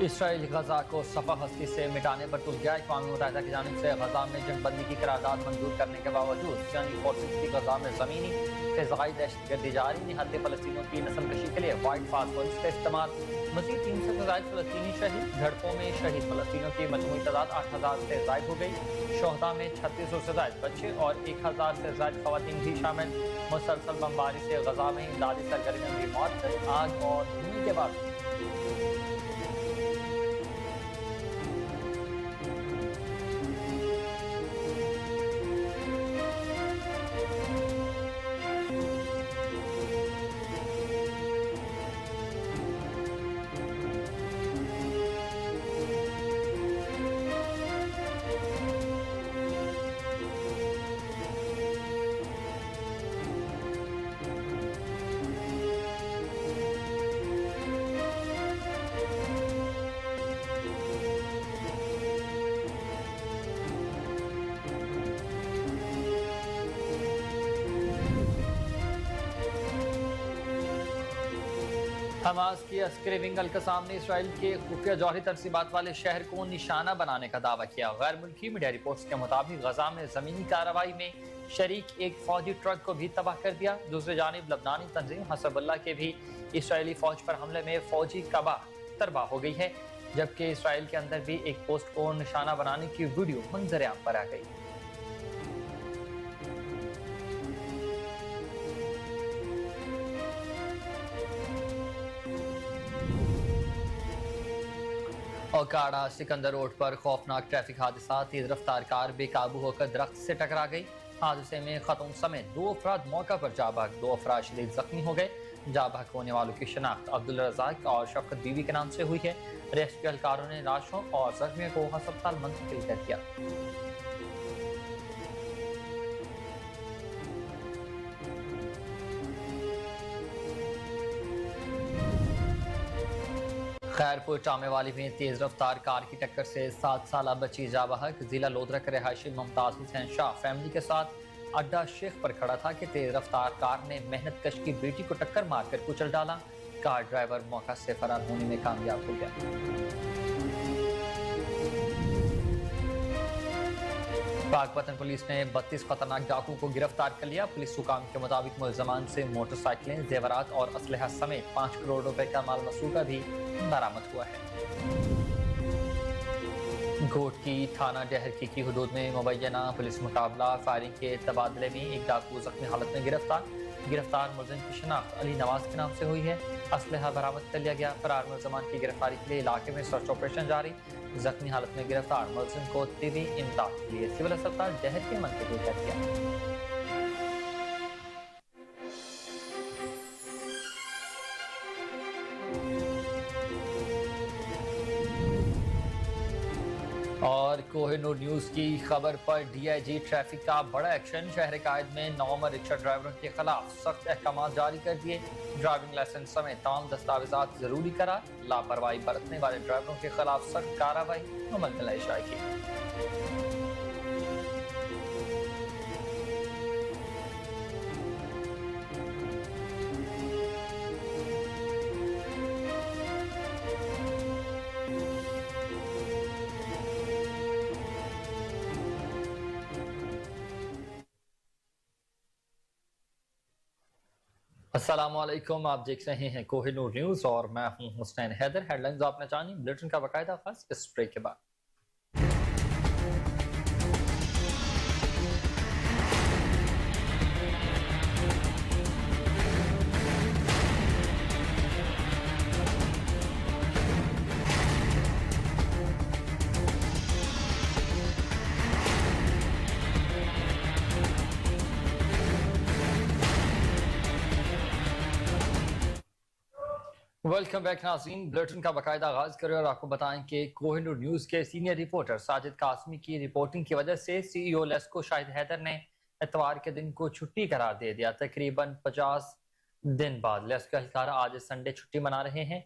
اسرائیل غزہ کو صفحہ ہستی سے مٹانے پر تل گیا۔ اقوام متحدہ کی جانب سے غزہ میں جنگ بندی کی قرارداد منظور کرنے کے باوجود صہیونی فورسز کی غزہ میں زمینی فضائی دہشت گردی جاری۔ نہتے فلسطینیوں کی نسل کشی کے لیے وائٹ فاسفورس کا استعمال۔ مزید 300 سے زائد فلسطینی شہید۔ جھڑپوں میں شہید فلسطینیوں کی مجموعی تعداد 8000 سے زائد ہو گئی۔ شہداء میں 3600 سے زائد بچے اور 1000 سے زائد خواتین بھی شامل۔ مسلسل بمباری سے غزہ میں امدادی سرگرمیوں کی موت، آگ اور دھوئیں کے بعد حماس کی عسکری ونگ القسام نے اسرائیل کے خفیہ جوہری تنصیبات والے شہر کو نشانہ بنانے کا دعویٰ کیا۔ غیر ملکی میڈیا رپورٹس کے مطابق غزہ میں زمینی کارروائی میں شریک ایک فوجی ٹرک کو بھی تباہ کر دیا۔ دوسری جانب لبنانی تنظیم حزب اللہ کے بھی اسرائیلی فوج پر حملے میں فوجی کباہ ترباہ ہو گئی ہے، جبکہ اسرائیل کے اندر بھی ایک پوسٹ کو نشانہ بنانے کی ویڈیو منظر عام پر آ گئی۔ اوکاڑا سکندر روڈ پر خوفناک ٹریفک حادثہ۔ تیز رفتار کار بے قابو ہو کر درخت سے ٹکرا گئی۔ حادثے میں خاتون سمیت 2 افراد موقع پر جاں بحق، 2 افراد شدید زخمی ہو گئے۔ جاں بحق ہونے والوں کی شناخت عبدالرزاق اور شفقت بیوی کے نام سے ہوئی ہے۔ ریسکیو اہلکاروں نے لاشوں اور زخمیوں کو ہسپتال منتقل کر دیا۔ خیرپور ٹامے والی میں تیز رفتار کار کی ٹکر سے 7 سالہ بچی جاں بحق۔ ضلع لودرا کے رہائشی ممتاز حسین شاہ فیملی کے ساتھ اڈا شیخ پر کھڑا تھا کہ تیز رفتار کار نے محنت کش کی بیٹی کو ٹکر مار کر کچل ڈالا۔ کار ڈرائیور موقع سے فرار ہونے میں کامیاب ہو گیا۔ پاک پتن پولیس نے 32 خطرناک ڈاکو کو گرفتار کر لیا۔ پولیس حکام کے مطابق ملزمان سے موٹر سائیکلیں، زیورات اور اسلحہ سمیت 5 کروڑ روپے کا مال مسروقہ بھی برآمد ہوا ہے۔ گھوٹ کی تھانہ ڈہرکی کی حدود میں مبینہ پولیس مقابلہ فائرنگ کے تبادلے میں ایک ڈاکو زخمی حالت میں گرفتار ملزم کی شناخت علی نواز کے نام سے ہوئی ہے۔ اسلحہ برآمد کر لیا گیا۔ فرار ملزمان کی گرفتاری کے لیے علاقے میں سرچ آپریشن جاری۔ زخمی حالت میں گرفتار ملزم کو طبی امداد کے لیے سول اسپتال ڈہرکی منتقل کر دیا۔ اور کوہ نور نیوز کی خبر پر ڈی آئی جی ٹریفک کا بڑا ایکشن۔ شہر قائد میں نومبر رکشہ ڈرائیوروں کے خلاف سخت احکامات جاری کر دیے۔ ڈرائیونگ لائسنس سمیت تمام دستاویزات ضروری قرار۔ لاپرواہی برتنے والے ڈرائیوروں کے خلاف سخت کارروائی عمل میں لائی جائے گی۔ السلام علیکم، آپ دیکھ رہے ہیں کوہ نور نیوز اور میں ہوں حسین حیدر۔ ہیڈ لائنز آپ نے جانی، بلیٹن کا باقاعدہ آغاز اس بریک کے بعد۔ ویلکم بیک ناظرین، بلیٹن کا باقاعدہ آغاز کریں اور آپ کو بتائیں کہ کوہ نور نیوز کے سینئر رپورٹر ساجد قاسمی کی رپورٹنگ کی وجہ سے سی ای او لیسکو شاہد حیدر نے اتوار کے دن کو چھٹی قرار دے دیا۔ تقریباً 50 دن بعد لیسکو اہلکار آج سنڈے چھٹی منا رہے ہیں۔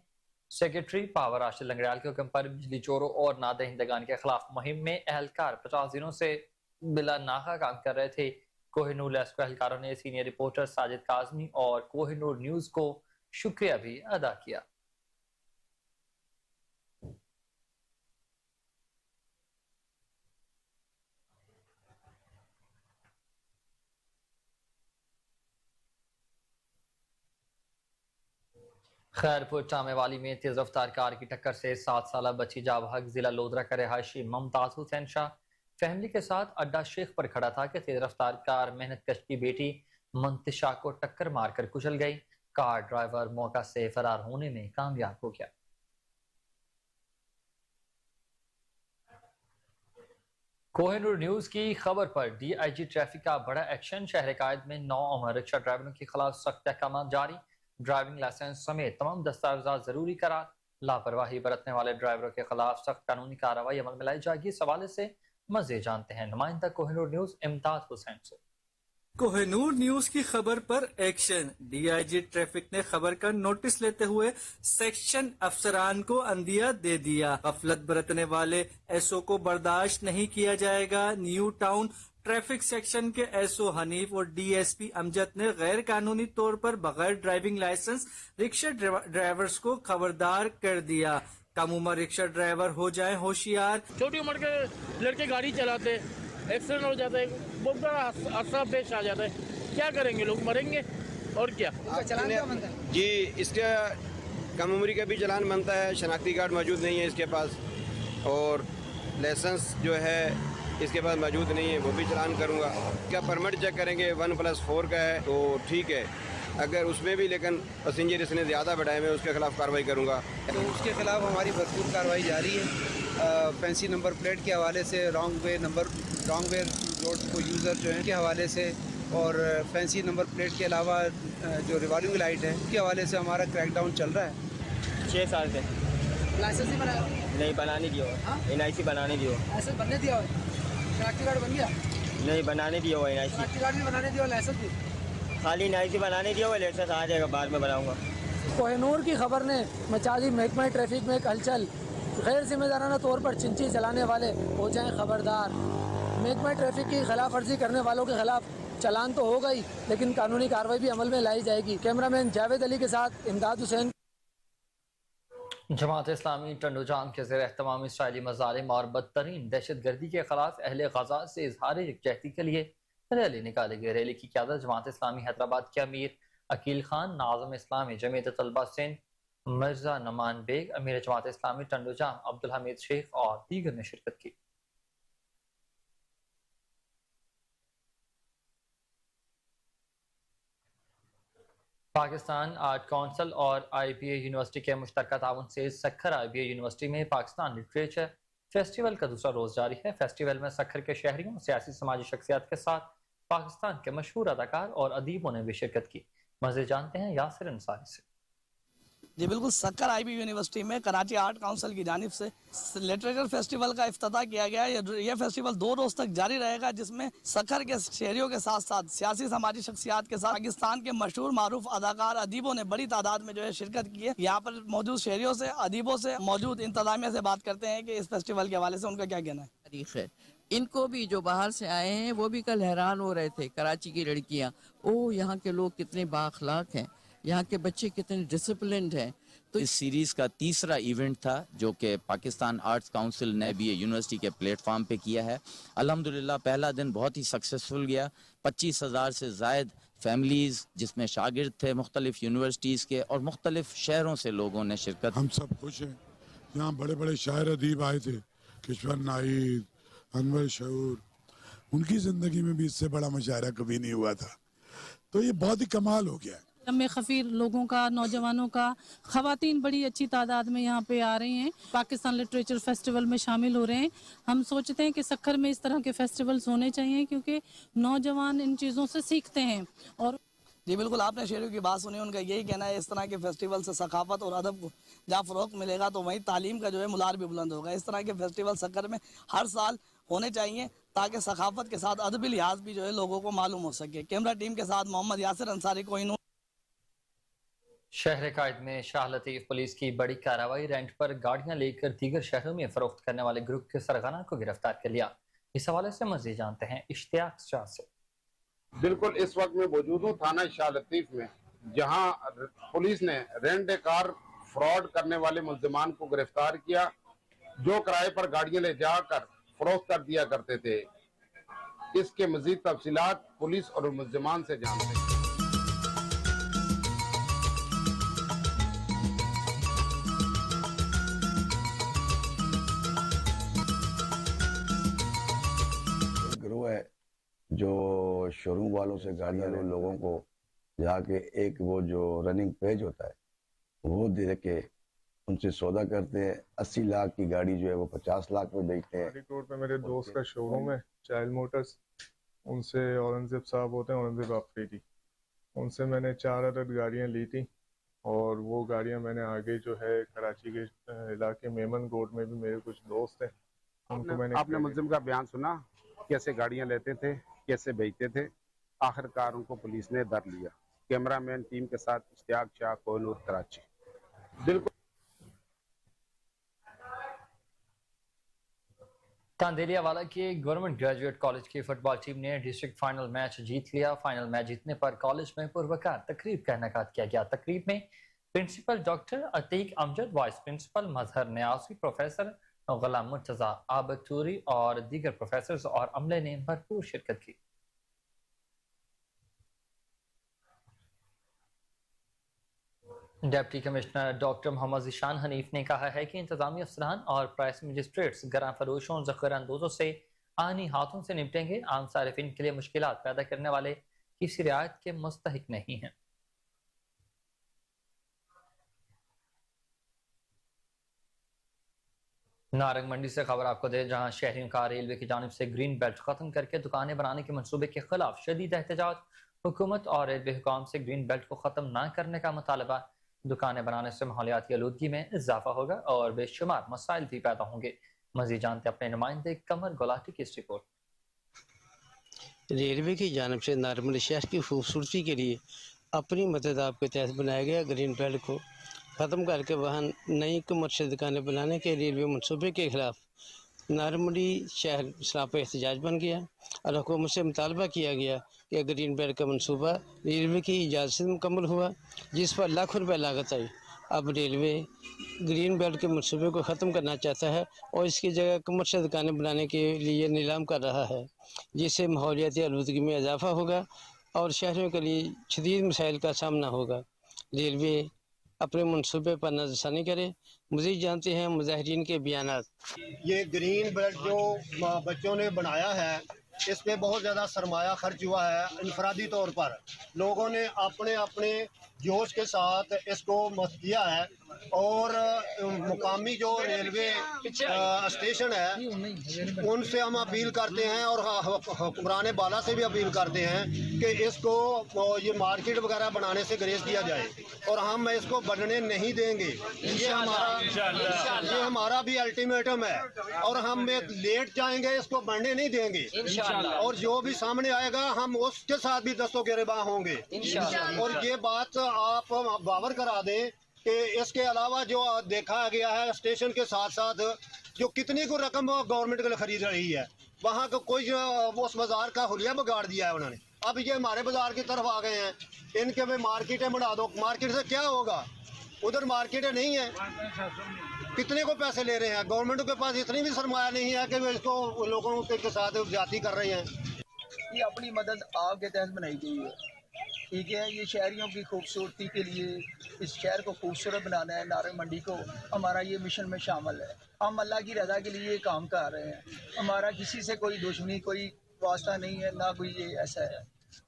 سیکرٹری پاور راشد لنگڑیال کے حکم پر بجلی چوروں اور نادہندگان کے خلاف مہم میں اہلکار 50 دنوں سے بلا ناغہ کام کر رہے تھے۔ کوہ نور لیسکو اہلکاروں نے سینئر رپورٹر ساجد قاسمی اور کوہ نور نیوز کو شکریہ بھی ادا کیا۔ خیرپور ٹامے والی میں تیز رفتار کار کی ٹکر سے 7 سالہ بچی جاں بحق ضلع لودرا کا رہائشی ممتاز حسین شاہ فیملی کے ساتھ اڈا شیخ پر کھڑا تھا کہ تیز رفتار کار محنت کش کی بیٹی منتشا کو ٹکر مار کر کچل گئی۔ کار ڈرائیور موقع سے فرار ہونے میں کامیاب ہو گیا۔ کوہ نور نیوز کی خبر پر ڈی آئی جی ٹریفک کا بڑا ایکشن۔ شہر قائد میں 9 عمر رکشہ ڈرائیوروں کے خلاف سخت احکامات جاری۔ ڈرائیونگ لائسنس سمیت تمام دستاویزات ضروری قرار۔ لاپرواہی برتنے والے ڈرائیوروں کے خلاف سخت قانونی کارروائی عمل میں لائی جائے گی۔ اس حوالے سے مزید جانتے ہیں نمائندہ کوہ نور نیوز امداد حسین سے۔ کوہ نور نیوز کی خبر پر action. D I G traffic نے خبر کا نوٹس لیتے ہوئے سیکشن افسران کو عندیہ دے دیا۔ غفلت برتنے والے ایس او کو برداشت نہیں کیا جائے گا۔ نیو ٹاؤن ٹریفک سیکشن کے ایس او حنیف اور ڈی ایس پی امجد نے غیر قانونی طور پر بغیر ڈرائیونگ لائسنس رکشہ ڈرائیورز کو خبردار کر دیا۔ کم عمر رکشہ ڈرائیور ہو جائیں ہوشیار۔ چھوٹی عمر کے لڑکے گاڑی چلاتے، ایکسیڈنٹ ہو جاتا ہے، بہت بڑا حادثہ پیش آ جاتا ہے۔ کیا کریں گے؟ لوگ مریں گے اور کیا۔ جی اس کا کم عمری کا بھی چلان بنتا ہے، شناختی کارڈ موجود نہیں ہے اس کے پاس، اور لائسنس جو ہے اس کے پاس موجود نہیں ہے، وہ بھی چلان کروں گا۔ کیا پرمٹ چیک کریں گے 1+4 کا ہے تو ٹھیک ہے، اگر اس میں بھی لیکن پیسنجر اس نے زیادہ بڑھائے میں اس کے خلاف کارروائی کروں گا۔ تو اس کے خلاف ہماری بھرپور کارروائی جاری ہے۔ فینسی نمبر پلیٹ کے حوالے سے، رانگ وے روڈ کو یوزر جو ہیں کے حوالے سے، اور فینسی نمبر پلیٹ کے علاوہ جو ریوالونگ لائٹ ہے اس کے حوالے سے ہمارا کریک ڈاؤن چل رہا ہے۔ 6 سال سے لائسنس نہیں بنایا؟ نہیں بنانے دیا ہوا، NIC بنانے دیا ہوا۔ لائسنس بننے دیا ہوا؟ شناختی کارڈ بن گیا؟ نہیں بنانے دیا ہوا NIC، شناختی کارڈ بھی بنانے دیا ہوا، لائسنس بھی؟ خالی NIC بنانے دیا ہوا، لائسنس آ جائے گا بعد میں بناؤں گا۔ کوہ نور کی خبر نے مچا دی محکمہ ٹریفک میں ایک ہلچل۔ غیر ذمہ دارانہ طور پر چنچی چلانے والے ہو جائیں خبردار۔ محکمہ ٹریفک کی خلاف ورزی کرنے والوں کے خلاف چلان تو ہوگا ہی، لیکن قانونی کارروائی بھی عمل میں لائی جائے گی۔ کیمرہ مین جاوید علی کے ساتھ امداد حسین۔ جماعت اسلامی ٹنڈو جان کے زیر اہتمام اسرائیلی مظالم اور بدترین دہشت گردی کے خلاف اہل غزہ سے اظہار یکجہتی کے لیے ریلی نکالی گئی۔ ریلی کی قیادت جماعت اسلامی حیدرآباد کے امیر عقیل خان، ناظم اسلامی جمعیت طلبہ سندھ مرزا نعمان بیگ، امیر جماعت اسلامی ٹنڈو جان عبدالحمید شیخ اور دیگر نے شرکت کی۔ پاکستان آرٹ کونسل اور IBA یونیورسٹی کے مشترکہ تعاون سے سکھر IBA یونیورسٹی میں پاکستان لٹریچر فیسٹیول کا دوسرا روز جاری ہے۔ فیسٹیول میں سکھر کے شہریوں، سیاسی سماجی شخصیات کے ساتھ پاکستان کے مشہور اداکار اور ادیبوں نے بھی شرکت کی۔ مزید جانتے ہیں یاسر انصاری سے۔ جی بالکل، سکھر IBA یونیورسٹی میں کراچی آرٹ کونسل کی جانب سے لٹریچر فیسٹیول کا افتتاح کیا گیا ہے۔ یہ فیسٹیول 2 روز تک جاری رہے گا، جس میں سکھر کے شہریوں کے ساتھ ساتھ سیاسی سماجی شخصیات کے ساتھ پاکستان کے مشہور معروف اداکار ادیبوں نے بڑی تعداد میں جو ہے شرکت کی ہے۔ یہاں پر موجود شہریوں سے، ادیبوں سے، موجود انتظامیہ سے بات کرتے ہیں کہ اس فیسٹیول کے حوالے سے ان کا کیا کہنا ہے۔ تاریخ ہے، ان کو بھی جو باہر سے آئے ہیں وہ بھی کل حیران ہو رہے تھے، کراچی کی لڑکیاں، یہاں کے لوگ کتنے بااخلاق ہیں، یہاں کے بچے کتنے ڈسپلنڈ ہیں۔ تو اس سیریز کا تیسرا ایونٹ تھا جو کہ پاکستان آرٹس کونسل نے بھی یونیورسٹی کے پلیٹ فارم پہ کیا ہے۔ الحمدللہ پہلا دن بہت ہی سکسیسفل گیا۔ 25,000 سے زائد فیملیز جس میں شاگرد تھے مختلف یونیورسٹیز کے اور مختلف شہروں سے لوگوں نے شرکت۔ ہم سب خوش ہیں، یہاں بڑے بڑے شاعر ادیب آئے تھے، کشور ناہید، انور شعور، ان کی زندگی میں بھی اس سے بڑا مشاعرہ کبھی نہیں ہوا تھا، تو یہ بہت ہی کمال ہو گیا ہے۔ میں خفیر لوگوں کا، نوجوانوں کا، خواتین بڑی اچھی تعداد میں یہاں پہ آ رہی ہیں، پاکستان لٹریچر فیسٹیول میں شامل ہو رہے ہیں۔ ہم سوچتے ہیں کہ سکھر میں اس طرح کے فیسٹیولز ہونے چاہیے کیونکہ نوجوان ان چیزوں سے سیکھتے ہیں۔ اور جی بالکل، آپ نے شہریوں کی بات سنی، ان کا یہی کہنا ہے اس طرح کے فیسٹیول سے ثقافت اور ادب کو جہاں فروغ ملے گا تو وہیں تعلیم کا جو ہے ملار بھی بلند ہوگا۔ اس طرح کے فیسٹیول سکھر میں ہر سال ہونے چاہیے تاکہ ثقافت کے ساتھ ادبی لحاظ بھی جو ہے لوگوں کو معلوم ہو سکے۔ کیمرہ ٹیم کے ساتھ محمد یاسر انصاری، کوہ نور۔ شہر قائد میں شاہ لطیف پولیس کی بڑی کارروائی، رینٹ پر گاڑیاں لے کر دیگر شہروں میں فروخت کرنے والے گروپ کے سرغنہ کو گرفتار کر لیا۔ اس حوالے سے مزید جانتے ہیں اشتیاق شاہ سے۔ بالکل اس وقت میں موجود ہوں تھانہ شاہ لطیف میں، جہاں پولیس نے رینٹ کار فراڈ کرنے والے ملزمان کو گرفتار کیا جو کرائے پر گاڑیاں لے جا کر فروخت کر دیا کرتے تھے۔ اس کے مزید تفصیلات پولیس اور ملزمان سے جانتے ہیں۔ جو شو روم والوں سے گاڑیاں لوگوں کو جا کے ایک وہ جو رننگ پیج ہوتا ہے وہ دے کے ان سے سودا کرتے ہیں. 80 لاکھ کی گاڑی جو ہے وہ 50 لاکھ میں بیچتے ہیں. روڈ پہ میرے دوست کا شو روم ہے چائلڈ موٹرز، ان سے اورنگزیب صاحب ہوتے ہیں، اورنگزیب آفریدی، ان سے میں نے 4 عدد گاڑیاں لی تھیں، اور وہ گاڑیاں میں نے آگے جو ہے کراچی کے علاقے میمن گوڈ میں بھی میرے کچھ دوست ہیں ان کو میں نے. آپ نے ملزم کا بیان سنا کیسے گاڑیاں لیتے تھے، کیسے بیچتے تھے. آخر کار ان کو پولیس نے در لیا. کیمرہ مین ٹیم کے ساتھ اشتیاق شاہ، کوہ نور، کراچی. بالکل تاندیلی حوالہ کی گورنمنٹ گریجویٹ کالج کی فٹ بال ٹیم نے ڈسٹرکٹ فائنل میچ جیت لیا. فائنل میچ جیتنے پر کالج میں پروقار تقریب کا انعقاد کیا گیا. تقریب میں پرنسپل ڈاکٹر عتیق امجد، وائس پرنسپل مظہر نیازی، پروفیسر غلام مرتضیٰ آبتوری اور دیگر پروفیسرز اور عملے نے بھرپور شرکت کی. ڈپٹی کمشنر ڈاکٹر محمد ذیشان حنیف نے کہا ہے کہ انتظامی افسران اور پرائس مجسٹریٹس گراں فروشوں، ذخیرہ اندوزوں سے آنی ہاتھوں سے نمٹیں گے. عام صارفین کے لیے مشکلات پیدا کرنے والے کسی رعایت کے مستحق نہیں ہیں. نارنگ منڈی سے خبر آپ کو دے، جہاں شہریوں کا ریلوے کی جانب سے گرین بیلٹ ختم کر کے دکانیں بنانے کے منصوبے کے خلاف شدید احتجاج. حکومت اور ریلوے حکام سے گرین بیلٹ کو ختم نہ کرنے کا مطالبہ. دکانیں بنانے سے ماحولیاتی آلودگی میں اضافہ ہوگا اور بے شمار مسائل بھی پیدا ہوں گے. مزید جانتے اپنے نمائندے قمر گلاٹی کی اس رپورٹ. ریلوے کی جانب سے نارمل شہر کی خوبصورتی کے لیے اپنی مدد کے تحت بنایا گیا گرین بیلٹ کو ختم کر کے وہاں نئی کمرشل دکانیں بنانے کے ریلوے منصوبے کے خلاف نارملی شہر سراپا احتجاج بن گیا اور حکومت سے مطالبہ کیا گیا کہ گرین بیلٹ کا منصوبہ ریلوے کی اجازت سے مکمل ہوا، جس پر لاکھوں روپے لاگت آئی. اب ریلوے گرین بیلٹ کے منصوبے کو ختم کرنا چاہتا ہے اور اس کی جگہ کمرشل دکانیں بنانے کے لیے نیلام کر رہا ہے، جس سے ماحولیاتی آلودگی میں اضافہ ہوگا اور شہریوں کے لیے شدید مسائل کا سامنا ہوگا. ریلوے اپنے منصوبے پر نظر ثانی کرے. مزید جانتے ہیں مظاہرین کے بیانات. یہ گرین بیلٹ جو بچوں نے بنایا ہے اس پہ بہت زیادہ سرمایہ خرچ ہوا ہے. انفرادی طور پر لوگوں نے اپنے اپنے جوش کے ساتھ اس کو مت کیا ہے اور مقامی جو ریلوے اسٹیشن ہے ان سے ہم اپیل کرتے ہیں اور حکمران بالا سے بھی اپیل کرتے ہیں کہ اس کو یہ مارکیٹ وغیرہ بنانے سے گریز کیا جائے اور ہم اس کو بننے نہیں دیں گے. یہ ہمارا بھی الٹیمیٹم ہے اور ہم لیٹ جائیں گے، اس کو بننے نہیں دیں گے اور جو بھی سامنے آئے گا ہم اس کے ساتھ بھی دستوں کے ربا ہوں گے. اور یہ بات آپ باور کرا دیں کہ اس کے علاوہ جو دیکھا گیا ہے اسٹیشن کے ساتھ ساتھ جو کتنی کو رقم گورنمنٹ کے لیے خرید رہی ہے، وہاں کا کوئی اس بازار کا حلیہ بگاڑ دیا ہے انہوں نے. اب یہ ہمارے بازار کی طرف آ گئے ہیں، ان کے میں مارکیٹیں بنا دو. مارکیٹ سے کیا ہوگا؟ ادھر مارکیٹیں نہیں ہیں. کتنے کو پیسے لے رہے ہیں؟ گورنمنٹ کے پاس اتنی بھی سرمایہ نہیں ہے کہ وہ اس کو لوگوں کے ساتھ زیادتی کر رہے ہیں. یہ اپنی مدد آپ کے تحت بنائی گئی ہے، ٹھیک ہے. یہ شہریوں کی خوبصورتی کے لیے اس شہر کو خوبصورت بنانا ہے. نارنگ منڈی کو ہمارا یہ مشن میں شامل ہے. ہم اللہ کی رضا کے لیے یہ کام کر رہے ہیں. ہمارا کسی سے کوئی دشمنی، کوئی واسطہ نہیں ہے، نہ کوئی یہ ایسا ہے.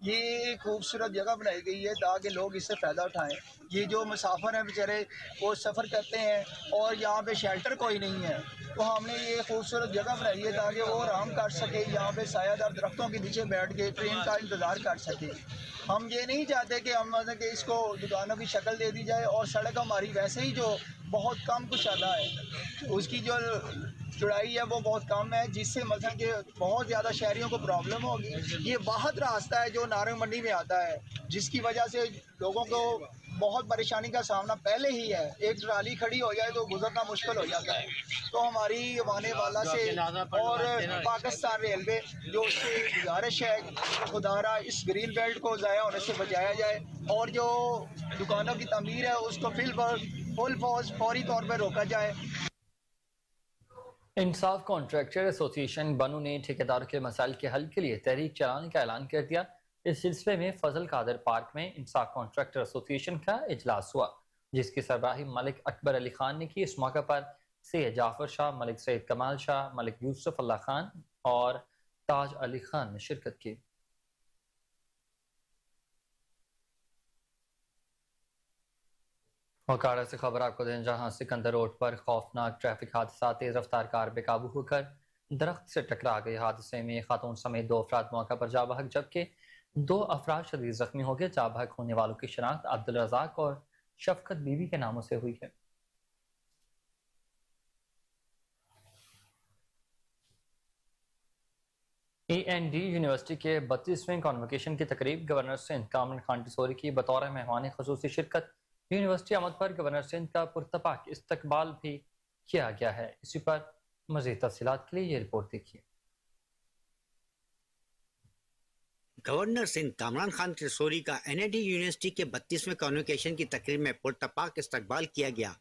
یہ خوبصورت جگہ بنائی گئی ہے تاکہ لوگ اس سے فائدہ اٹھائیں. یہ جو مسافر ہیں بیچارے وہ سفر کرتے ہیں اور یہاں پہ شیلٹر کوئی نہیں ہے، تو ہم نے یہ خوبصورت جگہ بنائی ہے تاکہ وہ آرام کر سکے، یہاں پہ سایہ دار درختوں کے نیچے بیٹھ کے ٹرین کا انتظار کر سکے. ہم یہ نہیں چاہتے کہ ہم کہ اس کو دکانوں کی شکل دے دی جائے اور سڑک ہماری ویسے ہی جو بہت کم کشادہ ہے، اس کی جو چڑائی ہے وہ بہت کم ہے، جس سے مثلا کہ بہت زیادہ شہریوں کو پرابلم ہوگی. یہ واحد راستہ ہے جو نارنگ منڈی میں آتا ہے، جس کی وجہ سے لوگوں کو بہت پریشانی کا سامنا پہلے ہی ہے. ایک ٹرالی کھڑی ہو جائے تو گزرنا مشکل ہو جاتا ہے. تو ہماری وانے والا سے اور پاکستان ریلوے جو اس سے گزارش ہے خدارا اس گرین بیلٹ کو ضائع ہونے سے بچایا جائے اور جو دکانوں کی تعمیر ہے اس کو فوری طور پر روکا جائے. انصاف کانٹریکٹر ایسوسی ایشن بنو نے ٹھیکیداروں کے مسائل کے حل کے لیے تحریک چلانے کا اعلان کر دیا. اس سلسلے میں فضل قادر پارک میں انصاف کانٹریکٹر ایسوسی ایشن کا اجلاس ہوا، جس کی سربراہی ملک اکبر علی خان نے کی. اس موقع پر سید جعفر شاہ، ملک سید کمال شاہ، ملک یوسف اللہ خان اور تاج علی خان نے شرکت کی. वकाड़ा से खबर आपको दें, जहां सिकंदर रोड पर खौफनाक ट्रैफिक हादसा, तेज रफ्तार कार बेकाबू होकर दरख्त से टकरा गई। हादसे में खातून समेत 2 अफराद मौका पर जा बहक, जबकि 2 अफराद शदीद जख्मी हो गए। जा बहक होने वालों की शनाख्त अब्दुल रज़ाक और शफकत बीवी के नामों से हुई है। AND यूनिवर्सिटी के 32वें कॉन्वोकेशन की तकरीब गवर्नर सिंध कामरान खान टिसोरी की बतौर मेहमान खसूसी शिरकत। यूनिवर्सिटी आमद पर गवर्नर सिंध का पुरतपाक इस्तकबाल भी किया गया है। इसी पर मज़ीद तफसीलात के लिए ये रिपोर्ट देखिए। गवर्नर सिंध कामरान खान टिसोरी का NAD यूनिवर्सिटी के 32वें कॉन्वोकेशन की तकरीब में पुरतपाक इस्तकबाल किया गया।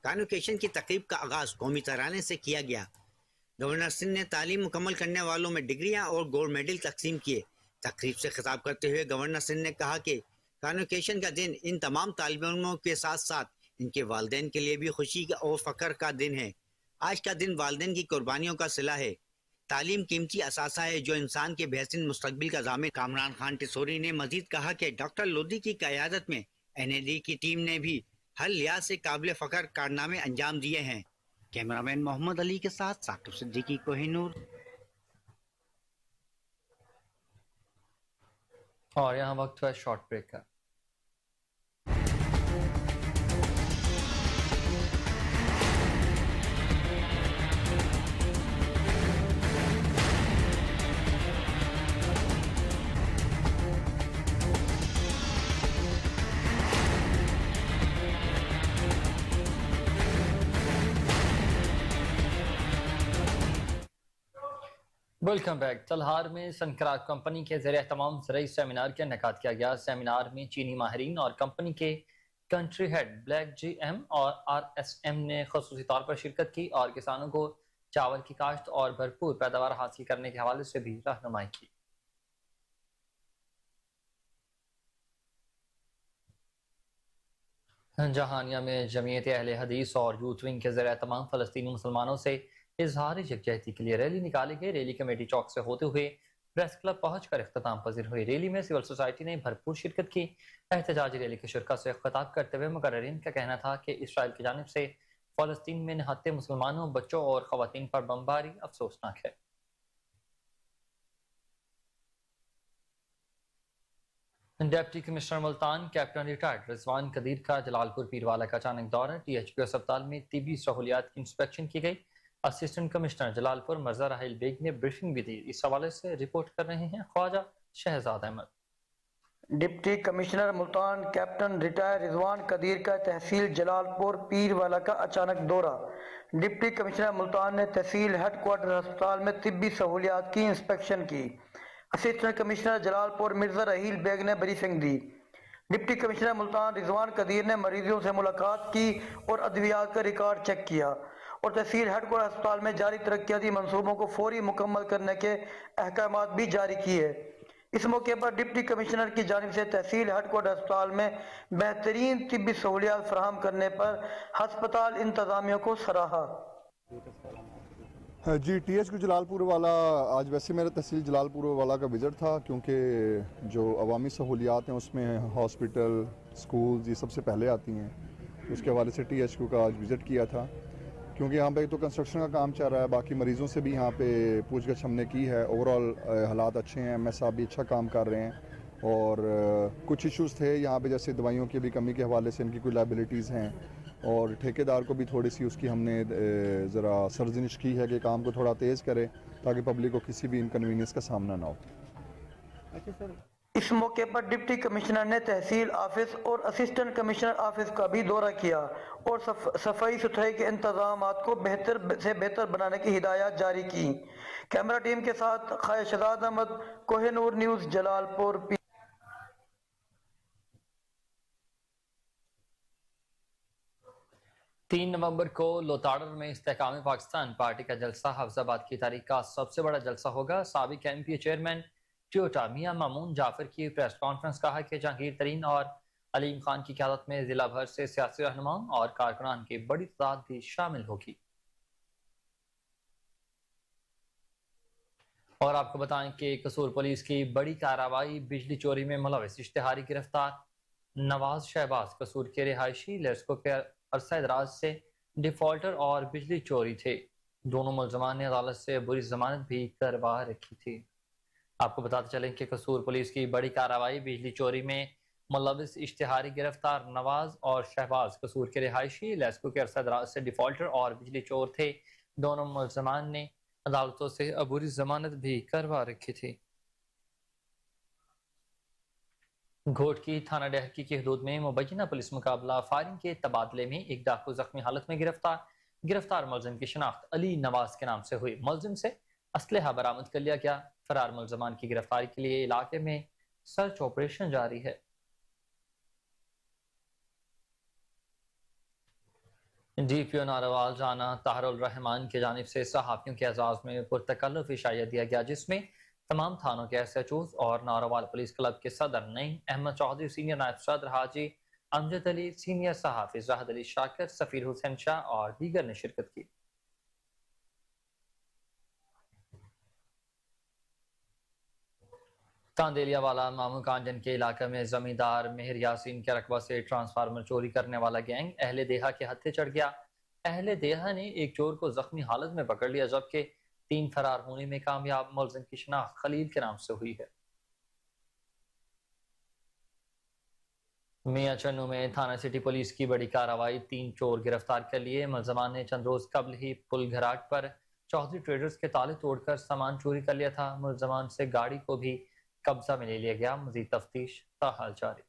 कॉन्वोकेशन की तकरीब का आगाज कौमी तराने से किया गया। गवर्नर सिंध ने तालीम मुकम्मल करने वालों में डिग्रियां और गोल्ड मेडल तकसीम किए। तकरीब से खिताब करते हुए गवर्नर सिंध ने कहा कि कॉन्वोकेशन का दिन इन तमाम तालिब इल्मों के साथ साथ इनके वालिदैन के लिए भी खुशी और फ़ख्र का दिन है। आज का दिन वालिदैन की कुर्बानियों का सिला है। तालीम कीमती असासा है जो इंसान के बेहतरीन मुस्तकबिल का ज़ामिन। कामरान खान टिसोरी ने मजीद कहा कि डॉक्टर लोधी की क़यादत में NAD की टीम ने भी हर लिहाज से काबिल फ़ख्र कारनामे अंजाम दिए हैं। कैमरामैन मोहम्मद अली के साथ साकिब सिद्दीकी, कोहिनूर। और यहाँ वक्त है शॉर्ट ब्रेक का। Welcome back. तलहार में सनकरा कंपनी के ज़रिए तमाम ज़राई सेमिनार का इनेकाद किया गया। सेमिनार में चीनी माहिरीन और कंपनी के कंट्री हेड ब्लैक GM और RSM ने खसूसी तौर पर शिरकत की और किसानों को चावल की काश्त और भरपूर पैदावार हासिल करने के हवाले से भी रहनुमाई की। जहानिया में जमीयत अहले हदीस और यूथ विंग के ज़रिए तमाम फ़लस्तीनी मुसलमानों से इजहार यकजहती के लिए रैली निकाली गई। रैली कमेटी चौक से होते हुए प्रेस क्लब पहुंचकर इख्तिताम पजीर हुई। रैली में सिविल सोसाइटी ने भरपूर शिरकत की। एहतजाजी रैली के शुरका से खिताब करते हुए मुकर्रिरीन का कहना था कि इसराइल की जानिब से फ़लस्तीन में निहत्ते मुसलमानों, बच्चों और ख़वातीन पर बमबारी अफसोसनाक है। Deputy commissioner Multan captain retired Rizwan Qadeer का जलालपुर पीरवाला का अचानक दौरा। THP अस्पताल में तिबी सहूलियात की इंस्पेक्शन की गई। असिस्टेंट कमिश्नर जलालपुर मर्जा राहिल बेग ने ब्रीफिंग भी दी। इस हवाले से रिपोर्ट कर रहे हैं Khawaja Shahzad Ahmed. Deputy commissioner Multan captain retire Rizwan Qadeer का तहसील जलालपुर पीरवाला का अचानक दौरा। डिप्टी कमिश्नर मुल्तान ने तहसील हेडक्वार्टर अस्पताल में तिब्बी सहूलियात की इंस्पेक्शन की। असिस्टेंट कमिश्नर जलालपुर मिर्जा राहिल बेग ने ब्रीफिंग दी। डिप्टी कमिश्नर मुल्तान रिजवान कदीर ने मरीजों से मुलाकात की और अद्वियात का रिकॉर्ड चेक किया और तहसील हेडक्वार्टर अस्पताल में जारी तरक्याती मंसूबों को फौरी मुकम्मल करने के अहकामात भी जारी किए। इस मौके पर डिप्टी कमिश्नर की जानिब से तहसील हेडक्वार्टर अस्पताल में बेहतरीन तिब्बी सहूलियात फराहम करने पर हस्पताल इंतजामिया को सराहा। जी, THQ जलालपुर वाला आज वैसे मेरा तहसील जलालपुर वाला का विज़िट था, क्योंकि जो अवामी सहूलियात हैं उसमें हॉस्पिटल, स्कूल ये सबसे पहले आती हैं। उसके हवाले से THQ का आज विज़िट किया था, क्योंकि यहाँ पे तो कंस्ट्रक्शन का काम चल रहा है। बाकी मरीज़ों से भी यहाँ पे पूछगछ हमने की है। ओवरऑल हालात अच्छे हैं। MS साहब भी अच्छा काम कर रहे हैं और कुछ इश्यूज़ थे यहाँ पे, जैसे दवाइयों की भी कमी के हवाले से इनकी कोई लायबिलिटीज़ हैं और ठेकेदार को भी थोड़ी सी उसकी हमने ज़रा सरजनिश की है कि काम को थोड़ा तेज़ करें ताकि पब्लिक को किसी भी इनकन्वीनियंस का सामना ना हो। अच्छा सर, इस मौके पर डिप्टी कमिश्नर ने तहसील ऑफिस और असिस्टेंट कमिश्नर ऑफिस का भी दौरा किया और सफाई सुथराई के इंतजामात को बेहतर से बेहतर बनाने की हिदायत जारी की। कैमरा टीम के साथ ख्वाजा शहजाद अहमद, कोहिनूर न्यूज़, जलालपुर। 3 नवंबर को लोताड़र में इस्तेहकाम पाकिस्तान पार्टी का जलसा हफ्जाबाद की तारीख का सबसे बड़ा जलसा होगा। साबिक MP चेयरमैन टोयोटा मियां मामून जाफर की प्रेस कॉन्फ्रेंस कहा कि जहांगीर तरीन और अलीम खान की क़यादत में जिला भर से सियासी रहनुमाओं और कारकुनान की बड़ी तादाद भी शामिल होगी। और आपको बताएं कि कसूर पुलिस की बड़ी कार्रवाई, बिजली चोरी में मुलविस इश्तिहारी गिरफ्तार। नवाज शहबाज कसूर के रिहायशी लेस्को के अरसा दराज से डिफॉल्टर और बिजली चोरी थे। दोनों मुलजमान ने अदालत से बुरी जमानत भी करवा रखी थी। आपको बताते चलें कि कसूर पुलिस की बड़ी कार्रवाई बिजली चोरी में मुलविस इश्तिहारी गिरफ्तार नवाज और शहबाज कसूर के रिहायशी लेस्को के अरसा दराज से डिफॉल्टर और बिजली चोर थे। दोनों मुलजमान ने अदालतों से अबूरी जमानत भी करवा रखी थी। घोटकी थाना डहकी की हदूद में मुबैना पुलिस मुकाबला फायरिंग के तबादले में एक डाकू जख्मी हालत में गिरफ्तार मुलजिम की शनाख्त अली नवाज के नाम से हुई। मुलजिम से असलहा बरामद कर लिया गया। फरार मुलजमान की गिरफ्तारी के लिए इलाके में सर्च ऑपरेशन जारी है। DPO नारोवाल जाना ताहरुल रहमान की जानिब से सहाफियों के एजाज में पुरतकल्लुफ इशाया दिया गया, जिसमें तमाम थानों के SHOs और नारोवाल पुलिस क्लब के सदर नईम अहमद चौधरी, सीनियर नायब सदर हाजी अमजद अली, सीनियर सहाफी जाहिद अली शाकिर, सफीर हुसैन शाह और दीगर ने शिरकत की। तांदेलिया वाला मामू कांजन के इलाके में जमींदार मेहर यासीन के रकबा से ट्रांसफार्मर चोरी करने वाला गैंग अहले देहा के हत्थे चढ़ गया। अहले देहा ने एक चोर को जख्मी हालत में पकड़ लिया, जबकि 3 फरार होने में कामयाब। मुलजिम की शनाख्त खलील के नाम से हुई है। मियां चन्नू में थाना सिटी पुलिस की बड़ी कार्रवाई, 3 चोर गिरफ्तार कर लिए। मुलजमान ने चंद रोज कबल ही पुल घराट पर चौधरी ट्रेडर्स के ताले तोड़कर सामान चोरी कर लिया था। मुलजमान से गाड़ी को भी कब्जा में ले लिया गया। मजीद तफ्तीश ताहाल जारी।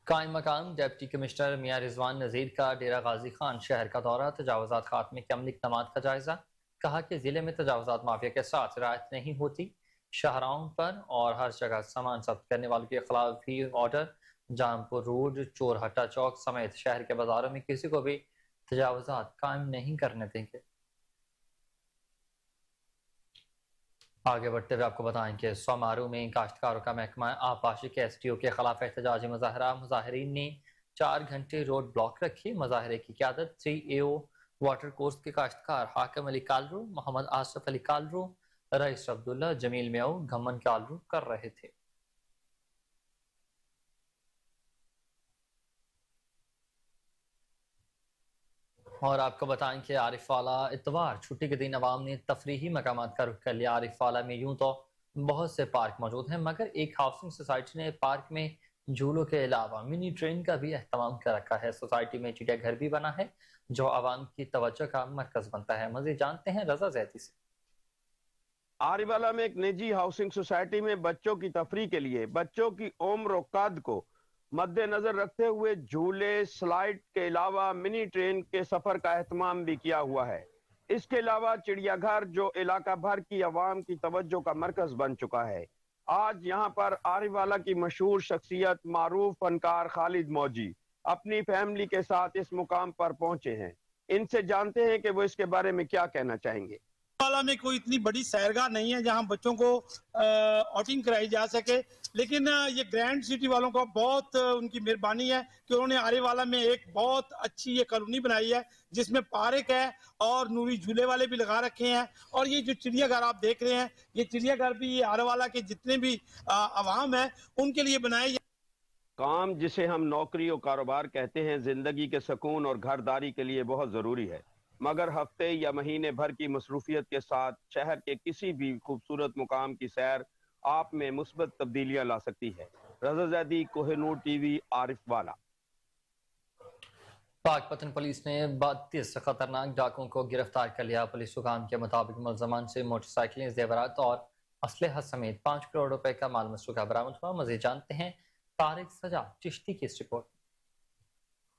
कायम मकाम डिप्टी कमिश्नर मियां रिजवान नजीर का डेरा गाजी खान शहर का दौरा, तजावुजात खात्मे के अमली इक़दामात का जायजा। कहा कि जिले में तजावुजात माफिया के साथ रियायत नहीं होती। शाहराहों पर और हर जगह सामान जब्त करने वालों के खिलाफ भी ऑर्डर। जामपुर रोड, चोरहट्टा चौक समेत शहर के बाजारों में किसी को भी तजावुजात कायम नहीं करने देंगे। आगे बढ़ते हुए आपको बताएं कि सोमारू में काश्तकारों का महकमा आबपाशी के SDO के खिलाफ एहतजाजी मुजाहरा। मुजाहिरीन ने 4 घंटे रोड ब्लॉक रखी। मुजाहरे की क़यादत 3AO वाटर कोर्स के काश्तकार हाकिम अली कालरू, मोहम्मद आसफ अली कालरू, रईस अब्दुल्ला, जमील म्याऊ, घमन कालरू कर रहे थे। और आपको बताएं कि आरिफ वाला इतवार छुट्टी के दिन अवाम ने तफरीही मकामात का रुख कर लिया। आरिफ वाला में यूं तो बहुत से पार्क मौजूद हैं, मगर एक हाउसिंग सोसाइटी ने पार्क में झूलों के अलावा मिनी ट्रेन का भी अहतमाम कर रखा है। सोसाइटी में चिड़ियाघर भी बना है, जो आवाम की तवज्जो का मरकज बनता है। मज़ीद जानते हैं रजा जैदी से। आरिवाला में एक निजी हाउसिंग सोसाइटी में बच्चों की तफरीह के लिए बच्चों की उम्र और कद को मद्देनजर रखते हुए झूले, स्लाइड के अलावा मिनी ट्रेन के सफर का एहतमाम भी किया हुआ है। इसके अलावा चिड़ियाघर, जो इलाका भर की आवाम की तवज्जो का मरकज बन चुका है। आज यहाँ पर आरिवाला की मशहूर शख्सियत मारूफ फनकार खालिद मौजी अपनी फैमिली के साथ इस मुकाम पर पहुंचे हैं। इनसे जानते हैं कि वो इसके बारे में क्या कहना चाहेंगे। वाला में कोई इतनी बड़ी सैरगाह नहीं है जहां बच्चों को आउटिंग कराई जा सके, लेकिन ये ग्रैंड सिटी वालों का बहुत उनकी मेहरबानी है कि उन्होंने आरेवाला में एक बहुत अच्छी ये कॉलोनी बनाई है, जिसमें पार्क है और नूरी झूले वाले भी लगा रखे हैं। और ये जो चिड़ियाघर आप देख रहे हैं, ये चिड़ियाघर भी ये आरेवाला के जितने भी आवाम है उनके लिए बनाए। काम जिसे हम नौकरी और कारोबार कहते हैं, जिंदगी के सुकून और घरदारी के लिए बहुत जरूरी है, मगर हफ्ते या महीने भर की मसरूफियत के साथ शहर के किसी भी खूबसूरत मुकाम की सैर आप में मुस्बत तब्दीलियां ला सकती है। रजा जैदी, कोहिनूर TV, आरिफ वाला। पाकपतन पुलिस ने 32 खतरनाक डाकुओं को गिरफ्तार कर लिया। पुलिस हुकाम के मुताबिक मुलजमान से मोटरसाइकिलें, जेवरात और असलहा समेत 5 करोड़ रुपए का माल मसरूका बरामद हुआ। मज़ीद जानते हैं तारिक सजा चिश्ती की इस रिपोर्ट।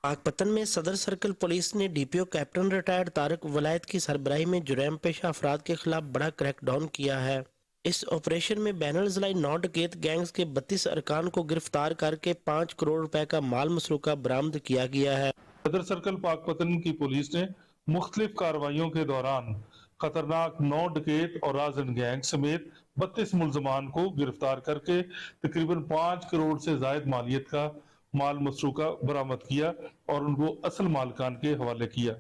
पाकपतन में सदर सर्कल पुलिस ने DPO captain retired Tariq Wilayat की सरबराही में जुर्म पेशा अफराद के खिलाफ बड़ा क्रैकडाउन किया है। इस ऑपरेशन में बैनर ज़लाई 9 डकैत गैंग्स के 32 अरकान को गिरफ्तार करके 5 करोड़ रुपए का माल मसरूका बरामद किया गया है। सदर सर्कल पाकपतन की पुलिस ने मुख्तलिफ कार्रवाइयों के दौरान खतरनाक 9 डकैत और राजन गैंग समेत 32 मुलजमान को गिरफ्तार करके तकरीबन 5 करोड़ से जायद मालियत का माल मसरूका बरामद किया और उनको असल मालिकान के हवाले किया।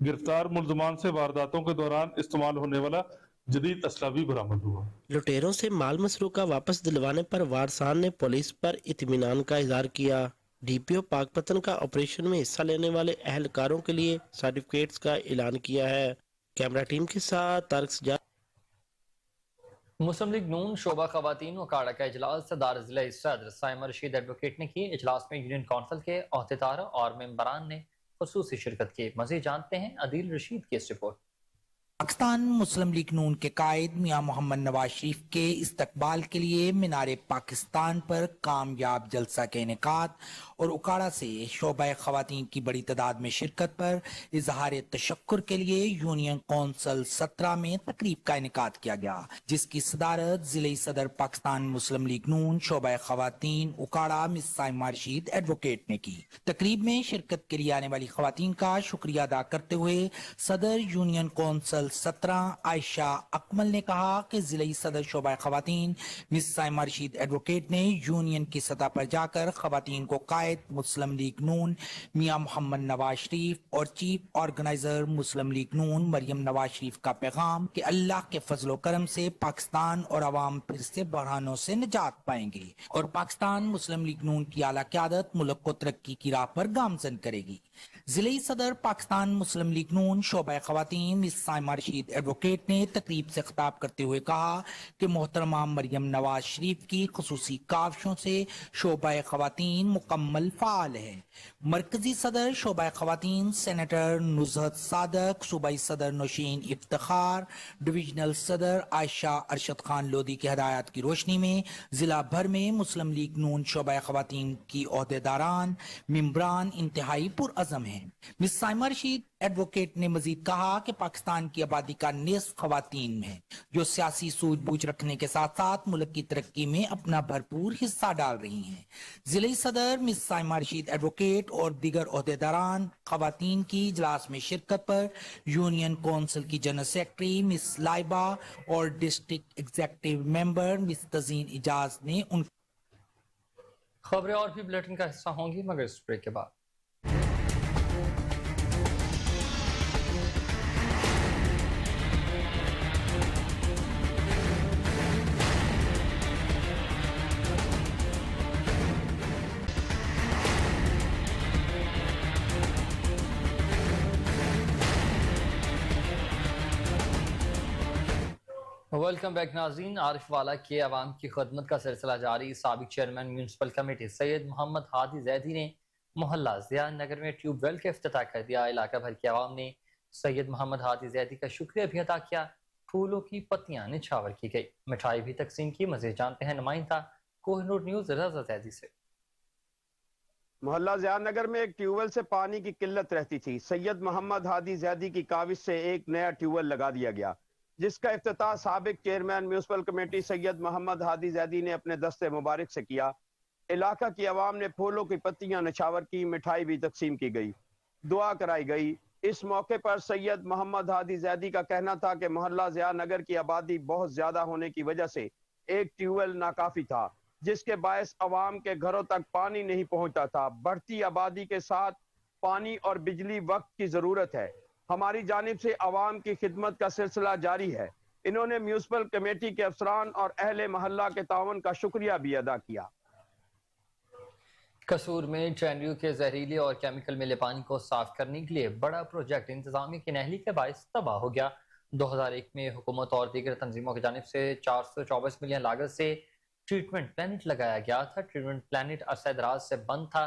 गिरफ्तार मुलजमान से वारदातों के दौरान इस्तेमाल होने वाला जदीद असला भी बरामद हुआ। लुटेरों से माल मसरूका वापस दिलवाने पर वारसान ने पुलिस पर इत्मीनान का इजहार किया। डीपीओ पाकपतन का ऑपरेशन में हिस्सा लेने वाले अहलकारों के लिए सर्टिफिकेट्स का ऐलान किया है। कैमरा टीम के साथ तारक सजाद। मुस्लिम लीग नून शोबा खवातीन उकाड़ा का इजलास सदार जिला सदर साइमा रशीद एडवोकेट ने की। इजलास में यूनियन कौंसिल के अहदेदार और मेंबरान ने खुसूसी शिरकत की। मज़ीद जानते हैं अदील रशीद की इस रिपोर्ट। पाकिस्तान मुस्लिम लीग नून के कायद मियां मोहम्मद नवाज शरीफ के इस्तकबाल के लिए मीनारे पाकिस्तान पर कामयाब जलसा के इनेकाद और उकाड़ा से शोबा खवातीन की बड़ी तादाद में शिरकत पर इजहार तशक्कुर के लिए यूनियन कौंसिल 17 में तकरीब का इनेकाद किया गया, जिसकी सदारत जिले सदर पाकिस्तान मुस्लिम लीग नून शोबा खवातीन उकाड़ा मिस साइमा रशीद एडवोकेट ने की। तकरीब में शिरकत के लिए आने वाली खवातीन का शुक्रिया अदा करते हुए सदर यूनियन कौंसिल 17 आयशा अकमल ने कहा कि जिले सदर शोबा खवातीन मिस साइमा रशीद एडवोकेट ने यूनियन की सतह पर जाकर खवातीन को कायद मुस्लिम लीग नून मियां मोहम्मद नवाज शरीफ और चीफ ऑर्गेनाइजर मुस्लिम लीग नून मरियम नवाज शरीफ का पैगाम कि अल्लाह के फजलो करम से पाकिस्तान और अवाम फिर से बहरानों से निजात पाएंगे और पाकिस्तान मुस्लिम लीग नून की आला क़यादत मुल्क को तरक्की की राह पर गामजन करेगी। जिले सदर पाकिस्तान मुस्लिम लीग नून शोबा खवातीन मिस साइमा रशीद एडवोकेट ने तकरीब से खिताब करते हुए कहा कि मोहतरमा मरियम नवाज शरीफ की खुसूसी काविशों से शोबा खवातीन मुकम्मल फाल है। मरकजी सदर शोबा खवातीन सेनेटर नुज़हत सादक, सूबाई सदर नौशीन इफ्तिखार, डिविजनल सदर आयशा अरशद खान लोधी की हदायत की रोशनी में जिला भर में मुस्लिम लीग नून शोबा खवातीन की ओहदेदारान मेंबरान इंतहाई पुरअज़म हैं। मिस साइमा रशीद एडवोकेट ने मजीद कहा कि पाकिस्तान की आबादी का निस्फ खवातीन है, जो सियासी सूझबूझ रखने के साथ साथ मुल्क की तरक्की में अपना भरपूर हिस्सा डाल रही हैं। जिले सदर मिस साइमा रशीद एडवोकेट और दीगर ओहदेदारान खवातीन की इजलास में शिरकत पर यूनियन कौंसिल की जनरल सेक्रेटरी मिस लाइबा और district executive member miss Tazeen Ijaz ने उन खबरें और भी बुलेटिन का हिस्सा होंगी मगर इस ब्रेक के बाद। वेलकम बैक नाज़रीन। आरिफ वाला के अवाम की खदमत का सिलसिला जारी। साबिक chairman municipal committee Syed Mohammad Hadi Zaidi ने मोहल्ला ज़िया नगर में ट्यूबवेल का इफ्तिताह कर दिया। इलाका भर के अवाम ने सैयद मोहम्मद हादी जैदी का शुक्रिया भी अदा किया। फूलों की पत्तियां निछावर की गई, मिठाई भी तकसीम की। मज़ीद जानते हैं नुमाइंदा कोहिनूर न्यूज़ रज़ा जैदी से। मोहल्ला ज़ियानगर में एक ट्यूबवेल से पानी की किल्लत रहती थी। सैयद मोहम्मद हादी जैदी की काविश से एक नया ट्यूबवेल लगा दिया गया, जिसका इफ्तिताह साबिक chairman municipal committee Syed Mohammad Hadi Zaidi ने अपने दस्ते मुबारक से किया। इलाका की आवाम ने फूलों की पत्तियां निछावर की, मिठाई भी तकसीम की गई, दुआ कराई गई। इस मौके पर सैयद मोहम्मद हादी जैदी का कहना था कि मोहल्ला ज़ियानगर की आबादी बहुत ज्यादा होने की वजह से एक ट्यूबवेल नाकाफी था, जिसके बायस आवाम के घरों तक पानी नहीं पहुंचता था। बढ़ती आबादी के साथ पानी और बिजली वक्त की जरूरत है। हमारी जानिब से आवाम की खिदमत का सिलसिला जारी है। इन्होंने म्यूनसिपल कमेटी के अफसरान और अहले महल्ला के ताउन का शुक्रिया भी अदा किया। कसूर में चैनरियों के जहरीले और केमिकल मिले पानी को साफ करने के लिए बड़ा प्रोजेक्ट इंतजामिया की नहली के बायस तबाह हो गया। 2001 में हुकूमत और दीगर तंजीमों की जानिब से 424 मिलियन लागत से ट्रीटमेंट प्लानिट लगाया गया था। ट्रीटमेंट प्लानिट अरसा दराज से बंद था।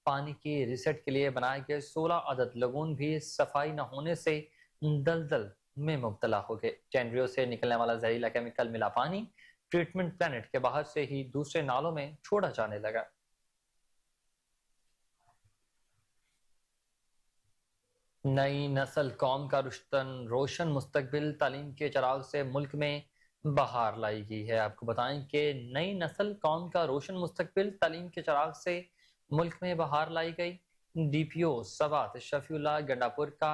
पानी की रिसेट के लिए बनाए गए 16 अदद लगून भी सफाई न होने से दलदल में मुब्तला हो गए। चैनरियों से निकलने वाला जहरीला केमिकल मिला पानी ट्रीटमेंट प्लानिट के बाहर से ही दूसरे नालों में छोड़ा जाने लगा। नई नस्ल कौम का रोशन मुस्तकबिल तालीम के चराग से मुल्क में बहार लाई गई है। आपको बताएं कि नई नस्ल कौम का रोशन मुस्तकबिल तालीम के चराग से मुल्क में बहार लाई गई। डीपीओ सवात शफीउल्लाह गंडापुर का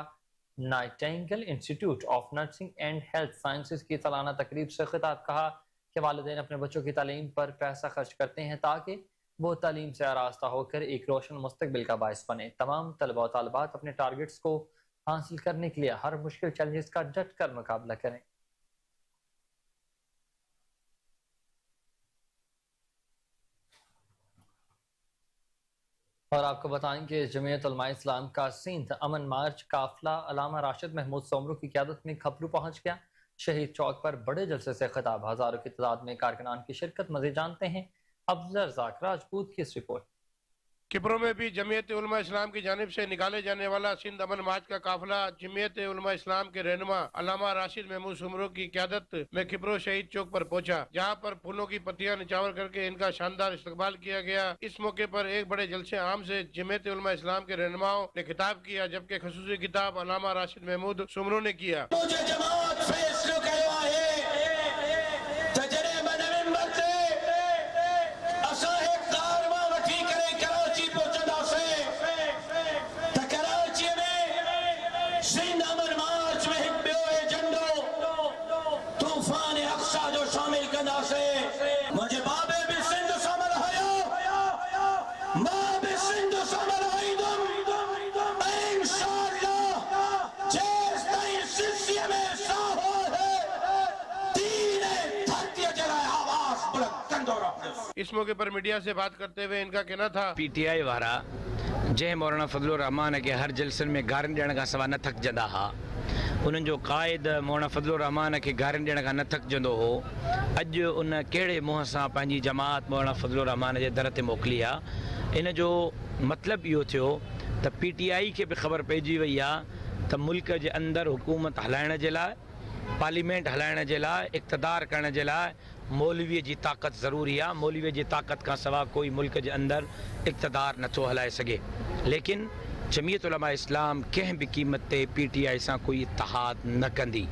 Nightingale institute of nursing and health sciences की सालाना तकरीब से खिताब कहा कि वालिदैन अपने बच्चों की तालीम पर पैसा खर्च करते हैं ताकि वो तालीम से आरास्ता होकर एक रोशन मुस्तकबिल का बायस बने। तमाम तलबा और तालिबात अपने टारगेट्स को हासिल करने के लिए हर मुश्किल चैलेंजेस का डट कर मुकाबला करें। اور آپ کو بتائیں کہ جمعیت علماء اسلام کا سندھ امن مارچ قافلہ علامہ راشد محمود سومرو کی قیادت میں کھپرو پہنچ گیا۔ شہید چوک پر بڑے جلسے سے خطاب، ہزاروں کی تعداد میں کارکنان کی شرکت۔ مزید جانتے ہیں افضل رزاق راجپوت کی اس رپورٹ۔ کھپرو میں بھی جمعیت علماء اسلام کی جانب سے نکالے جانے والا سندھ امن مارچ کا قافلہ جمعیت علماء اسلام کے رہنما علامہ راشد محمود سومرو کی قیادت میں کھپرو شہید چوک پر پہنچا، جہاں پر پھولوں کی پتیاں نچاور کر کے ان کا شاندار استقبال کیا گیا۔ اس موقع پر ایک بڑے جلسے عام سے جمعیت علماء اسلام کے رہنماؤں نے خطاب کیا، جبکہ خصوصی خطاب علامہ راشد محمود سومرو نے کیا۔ اس موقع پر میڈیا سے بات کرتے ہوئے ان کا کہنا تھا، پی ٹی آئی وارا جے مولانا فضل الرحمان کے ہر جلسن میں گارن ڈیڑھ کا سوا نہ تھک جندا ہا، انہن جو قائد مولانا فضل الرحمان کے گارن ڈیڑھ کا نہ تھک جندو ہو، اج ان کیڑے منہ سان پنجی جماعت مولانا فضل الرحمان کے در تے موکلی آ۔ ان جو مطلب یہ تھو ت پی ٹی آئی کے بھی خبر پیجی وئی آ ت ملک کے اندر حکومت ہلائण کے لائے، پارلیمنٹ ہلائण کے لائے، اقتدار کرنے کے لائے مولوی جی طاقت ضروری ہے۔ مولوی جی طاقت کا سوا کوئی ملک کے اندر اقتدار نہ تو ہلائے سکے، لیکن جمعیت علماء اسلام کہیں بھی قیمت تے پی ٹی آئی سے کوئی اتحاد نہ کندی،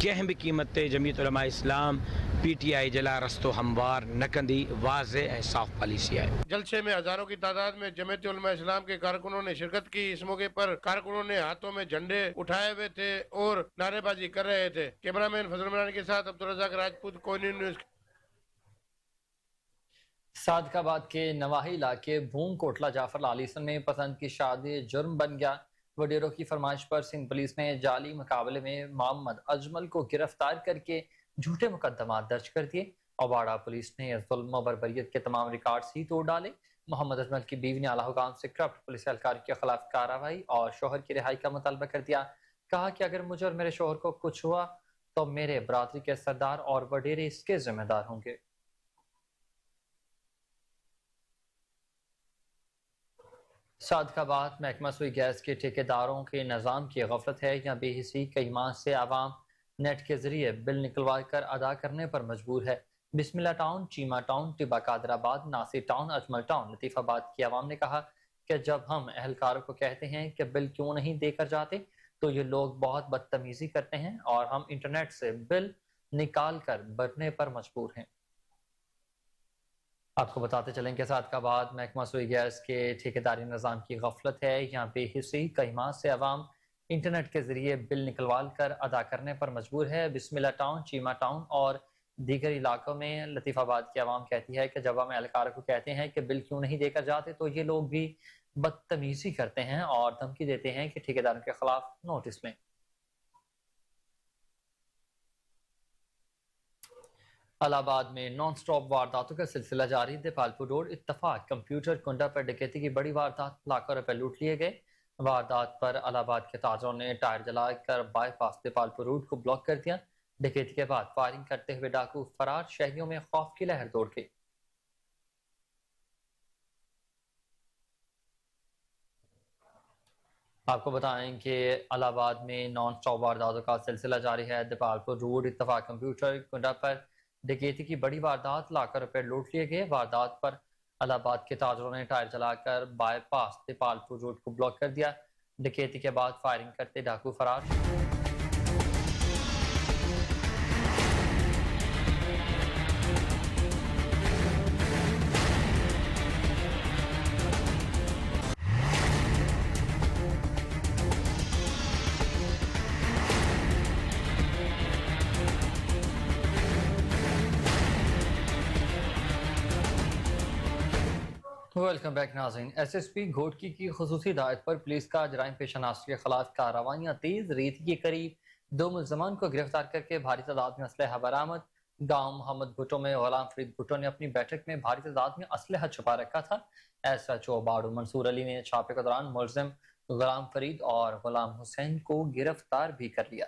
کہیں بھی قیمت تے جمعیت Ulema Islam P T I جلا رستو ہموار نہ کندی، واضح ہے صاف پالیسی ہے۔ جلسے میں ہزاروں کی تعداد میں جمعیت علماء اسلام کے کارکنوں نے شرکت کی۔ اس موقع پر کارکنوں نے ہاتھوں میں جھنڈے اٹھائے ہوئے تھے اور نعرے بازی کر رہے تھے۔ کیمرہ مین فضل عمران کے ساتھ عبدالرزاق راجپوت، کوئی نیوز۔ صادق آباد کے نواحی علاقے بھوم کوٹلہ جعفر لالیسن میں پسند کی شادی جرم بن گیا۔ وڈیروں کی فرمائش پر سندھ پولیس نے جعلی مقابلے میں محمد اجمل کو گرفتار کر کے جھوٹے مقدمات درج کر دیے۔ اوباڑہ پولیس نے ظلم و بربریت کے تمام ریکارڈز ہی توڑ ڈالے۔ محمد اجمل کی بیوی نے اعلیٰ حکام سے کرپٹ پولیس اہلکار کے خلاف کارروائی اور شوہر کی رہائی کا مطالبہ کر دیا۔ کہا کہ اگر مجھے اور میرے شوہر کو کچھ ہوا تو میرے برادری کے سردار اور وڈیرے اس کے ذمہ دار ہوں گے۔ صادق آباد محکمہ سوئی گیس کے ٹھیکیداروں کے نظام کی غفلت ہے یا بے حسی، کئی ماہ سے عوام نیٹ کے ذریعے بل نکلوا کر ادا کرنے پر مجبور ہے۔ بسم اللہ ٹاؤن، چیمہ ٹاؤن، ٹبہ قادر آباد، ناصر ٹاؤن، اجمل ٹاؤن، لطیف آباد کی عوام نے کہا کہ جب ہم اہلکاروں کو کہتے ہیں کہ بل کیوں نہیں دے کر جاتے تو یہ لوگ بہت بدتمیزی کرتے ہیں اور ہم انٹرنیٹ سے بل نکال کر بھرنے پر مجبور ہیں۔ آپ کو بتاتے چلیں کہ صادق آباد محکمہ سوئی گیس کے ٹھیکیداری نظام کی غفلت ہے یا بے حسی، کئی ماہ سے عوام انٹرنیٹ کے ذریعے بل نکلوال کر ادا کرنے پر مجبور ہے۔ بسم اللہ ٹاؤن، چیمہ ٹاؤن اور دیگر علاقوں میں لطیف آباد کی عوام کہتی ہے کہ جب ہم اہلکاروں کو کہتے ہیں کہ بل کیوں نہیں دے کر جاتے تو یہ لوگ بھی بدتمیزی کرتے ہیں اور دھمکی دیتے ہیں کہ ٹھیکیداروں کے خلاف نوٹس لیں۔ الہ آباد میں نان سٹاپ وارداتوں کا سلسلہ جاری۔ دیپالپور روڈ اتفاق کمپیوٹر کنڈا پر ڈکیتی کی بڑی واردات، لاکھوں روپے لوٹ لیے گئے۔ واردات پر الہ آباد کے تاجروں نے ٹائر جلا کر بائی پاس دیپالپور روڈ کو بلاک کر دیا۔ ڈکیتی کے بعد فائرنگ کرتے ہوئے ڈاکو فرار، شہریوں میں خوف کی لہر دوڑ گئی۔ آپ کو بتائیں کہ الہ آباد میں نان سٹاپ وارداتوں کا سلسلہ جاری ہے۔ دیپالپور روڈ اتفاق کمپیوٹر کنڈا پر ڈکیتی کی بڑی واردات، لاکھوں روپے لوٹ لیے گئے۔ واردات پر الہ آباد کے تاجروں نے ٹائر جلا کر بائی پاس دیپالپور روڈ کو بلاک کر دیا۔ ڈکیتی کے بعد فائرنگ کرتے ڈاکو فرار۔ ویلکم بیک ناظرین۔ ایس ایس پی گھوٹکی کی خصوصی ہدایت پر پولیس کا جرائم پیشہ ناصری کے خلاف کارروائیاں تیز۔ ریتی کے قریب 2 ملزمان کو گرفتار کر کے بھاری تعداد میں اسلحہ برآمد۔ گاؤں محمد بھٹو میں غلام فرید بھٹو نے اپنی بیٹھک میں بھاری تعداد میں اسلحہ چھپا رکھا تھا۔ SHO बाड़ू मंसूर अली ने छापे के दौरान मुलजिम गुलाम फरीद और गुलाम हुसैन को गिरफ्तार भी कर लिया।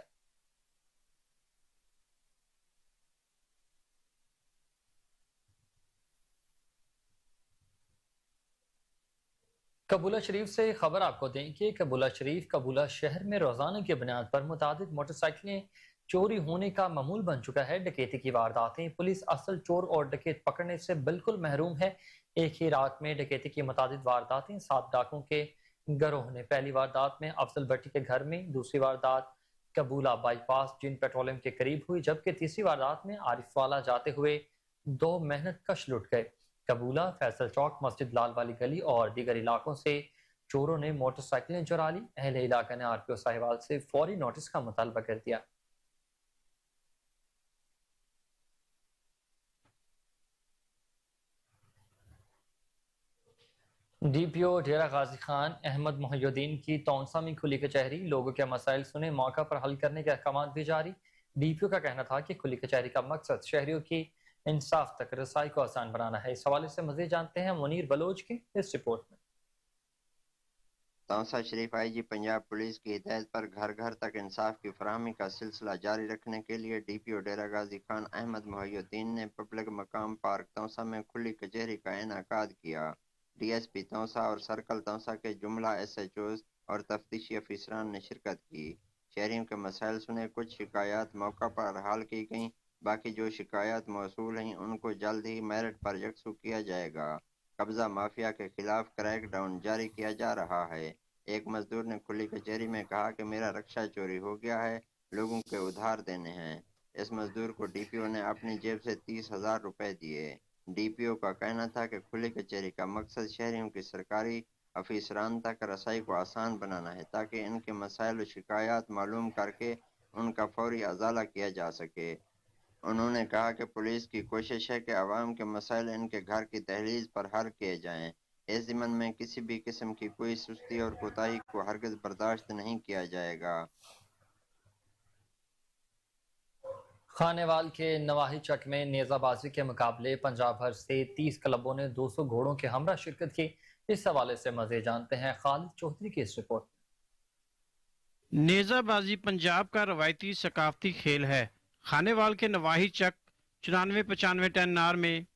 कबूला शरीफ से खबर आपको दें कि कबूला शरीफ कबूला शहर में रोजाना की बुनियाद पर मुतादिद मोटरसाइकिलें चोरी होने का मामूल बन चुका है। डकैती की वारदातें पुलिस असल चोर और डकैत पकड़ने से बिल्कुल महरूम है। एक ही रात में डकैती की मुतादिद वारदातें 7 डाकों के गिरोह ने। पहली वारदात में अफजल भट्टी के घर में, दूसरी वारदात कबूला बाईपास जिन पेट्रोलियम के करीब हुई, जबकि तीसरी वारदात में आरिफवाला जाते हुए 2 मेहनत कश लुट गए। कबूला, फैसल चौक, मस्जिद लाल वाली गली और दीगर इलाकों से चोरों ने मोटरसाइकिलें चुरा ली। अहले इलाका ने RPO साहिवाल से फौरी नोटिस का मुतालबा कर दिया। DPO डेरा गाजी खान अहमद मोहिउद्दीन की तौंसा में खुली कचहरी, लोगों के मसाइल सुने, मौका पर हल करने के अहकाम भी जारी। DPO का कहना था कि खुली कचहरी का मकसद शहरियों की इंसाफ तक रसाई को आसान बनाना है। इस हवाले से मज़ीद जानते हैं मुनीर बलोच की इस रिपोर्ट में। तौसा शरीफ IG पंजाब पुलिस की हिदायत पर घर घर तक इंसाफ की फराहमी का सिलसिला जारी रखने के लिए DPO डेरा गाजी खान अहमद मोहिउद्दीन ने पब्लिक मकाम पार्क तौसा में खुली कचहरी का इनेकाद किया। DSP तौसा और सर्कल तौसा के जुमला SHOs और तफ्तीशी अफसरान ने शिरकत की। शहरियों के मसाइल सुने, कुछ शिकायत मौका पर हल की गईं, बाकी जो शिकायत मौसूल हैं उनको जल्द ही मेरिट पर यकसू किया जाएगा। कब्जा माफिया के खिलाफ क्रैक डाउन जारी किया जा रहा है। एक मजदूर ने खुली कचहरी में कहा कि मेरा रक्षा चोरी हो गया है, लोगों के उधार देने हैं। इस मजदूर को DPO ने अपनी जेब से 30,000 रुपए दिए। DPO का कहना था कि खुली कचहरी का मकसद शहरियों की सरकारी अफसरान तक रसाई को आसान बनाना है, ताकि इनके मसाइल और शिकायत मालूम करके उनका फौरी अजाला किया जा सके। उन्होंने कहा कि पुलिस की कोशिश है कि आवाम के मसाइल इनके घर की दहलीज पर हल किए जाएं। इस ज़िम्मन में किसी भी किस्म की कोई सुस्ती और कोताही को हरगिज़ बर्दाश्त नहीं किया जाएगा। खानेवाल के नवाही चक में नेज़ाबाजी के मुकाबले पंजाब भर से 30 क्लबों ने 200 घोड़ों के हमरा शिरकत की। इस हवाले से मज़ीद जानते हैं खालिद चौधरी की इस रिपोर्ट। नेज़ाबाजी पंजाब का रवायती सकाफती खेल है। खानेवाल के नवाही चक 94-95 टन नार में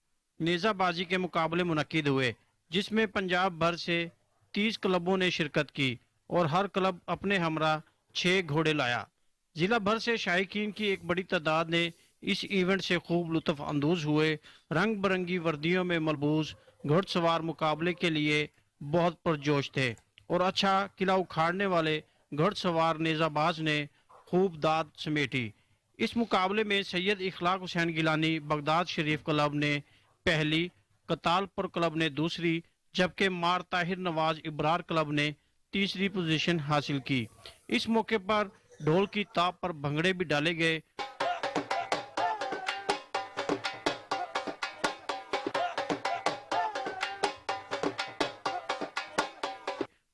नेज़ाबाजी के मुकाबले मुनक्किद हुए, जिसमें पंजाब भर से 30 क्लबों ने शिरकत की और हर क्लब अपने हमरा 6 घोड़े लाया। जिला भर से शायकीन की एक बड़ी तादाद ने इस इवेंट से खूब लुत्फ अंदोज हुए। रंग बिरंगी वर्दियों में मलबूस घुड़सवार मुकाबले के लिए बहुत पुरजोश थे और अच्छा किला उखाड़ने वाले घुड़सवार नेज़ाबाज ने खूब दाद समेटी। इस मुकाबले में सैयद इखलाक हुसैन गिलानी बगदाद शरीफ क्लब ने पहली, कतालपुर क्लब ने दूसरी, जबकि मार ताहिर नवाज इब्रार क्लब ने तीसरी पोजीशन हासिल की। इस मौके पर ढोल की ताप पर भंगड़े भी डाले गए।